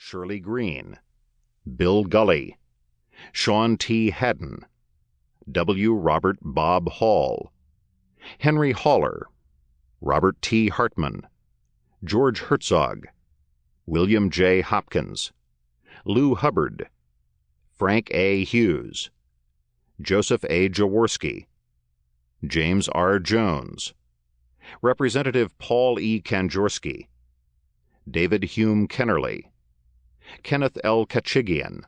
Shirley Green, Bill Gully, Sean T. Haddon, W. Robert Bob Hall, Henry Haller, Robert T. Hartman, George Herzog, William J. Hopkins, Lou Hubbard, Frank A. Hughes, Joseph A. Jaworski, James R. Jones, Representative Paul E. Kanjorski, David Hume Kennerly, Kenneth L. Kachigian,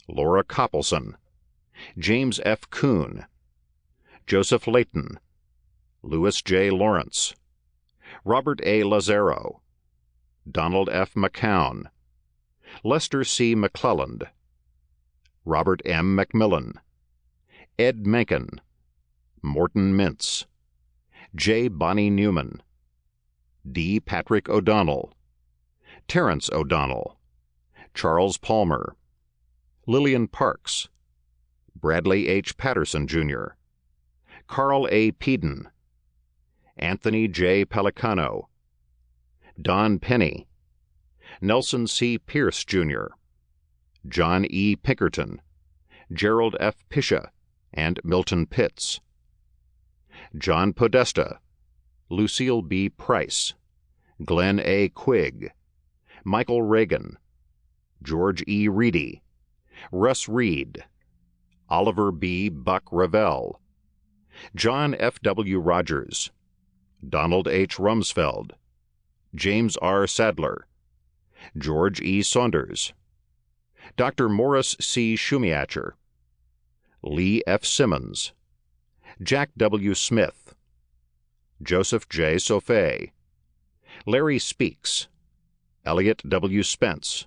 Laura Coppelson, James F. Kuhn, Joseph Layton, Louis J. Lawrence, Robert A. Lazaro, Donald F. McCown, Lester C. McClelland, Robert M. McMillan, Ed Mencken, Morton Mintz, J. Bonnie Newman, D. Patrick O'Donnell, Terrence O'Donnell, Charles Palmer, Lillian Parks, Bradley H. Patterson, Jr., Carl A. Peden, Anthony J. Pelicano, Don Penny, Nelson C. Pierce, Jr., John E. Pinkerton, Gerald F. Pisha, and Milton Pitts, John Podesta, Lucille B. Price, Glenn A. Quigg, Michael Reagan, George E. Reedy, Russ Reed, Oliver B. Buck Revell, John F. W. Rogers, Donald H. Rumsfeld, James R. Sadler, George E. Saunders, Dr. Morris C. Shumiacher, Lee F. Simmons, Jack W. Smith, Joseph J. Sofé, Larry Speaks, Elliot W. Spence,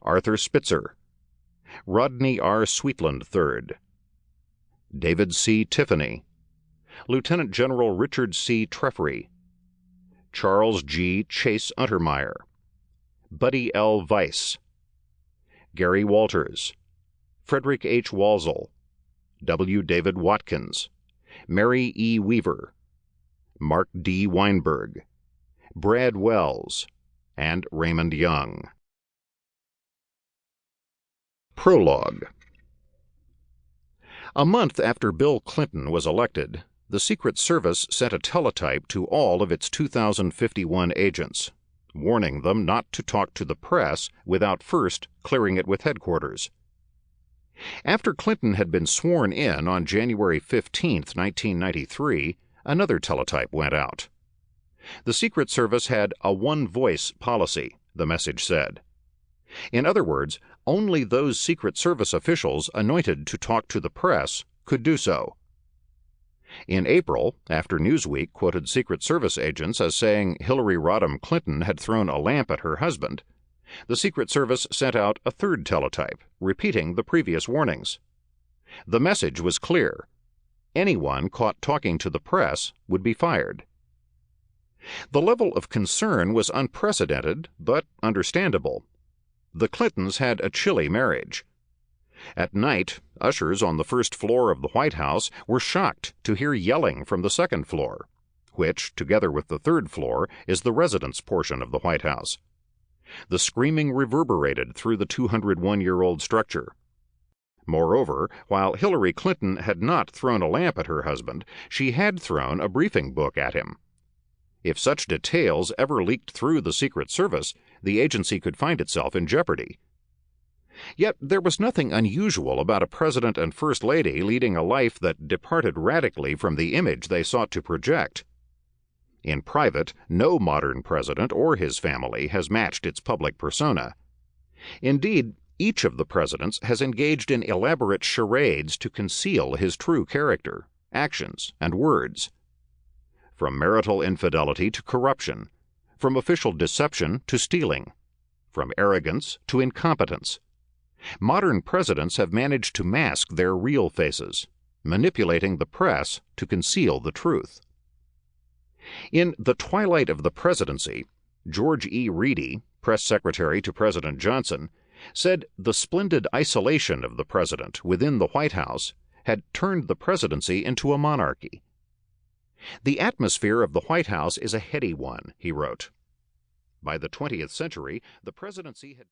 Arthur Spitzer, Rodney R. Sweetland III, David C. Tiffany, Lieutenant General Richard C. Treffery, Charles G. Chase Untermeyer, Buddy L. Weiss, Gary Walters, Frederick H. Walsall, W. David Watkins, Mary E. Weaver, Mark D. Weinberg, Brad Wells, and Raymond Young. Prologue. A month after Bill Clinton was elected, the Secret Service sent a teletype to all of its 2,051 agents, warning them not to talk to the press without first clearing it with headquarters. After Clinton had been sworn in on January 15, 1993, another teletype went out. The Secret Service had a one-voice policy, the message said. In other words, only those Secret Service officials anointed to talk to the press could do so. In April, after Newsweek quoted Secret Service agents as saying Hillary Rodham Clinton had thrown a lamp at her husband, the Secret Service sent out a third teletype, repeating the previous warnings. The message was clear. Anyone caught talking to the press would be fired. The level of concern was unprecedented, but understandable. The Clintons had a chilly marriage. At night, ushers on the first floor of the White House were shocked to hear yelling from the second floor, which, together with the third floor, is the residence portion of the White House. The screaming reverberated through the 201-year-old structure. Moreover, while Hillary Clinton had not thrown a lamp at her husband, she had thrown a briefing book at him. If such details ever leaked through the Secret Service, the agency could find itself in jeopardy. Yet there was nothing unusual about a president and first lady leading a life that departed radically from the image they sought to project. In private, no modern president or his family has matched its public persona. Indeed, each of the presidents has engaged in elaborate charades to conceal his true character, actions, and words. From marital infidelity to corruption, from official deception to stealing, from arrogance to incompetence, modern presidents have managed to mask their real faces, manipulating the press to conceal the truth. In The Twilight of the Presidency, George E. Reedy, press secretary to President Johnson, said the splendid isolation of the president within the White House had turned the presidency into a monarchy. "The atmosphere of the White House is a heady one," he wrote. By the 20th century, the presidency had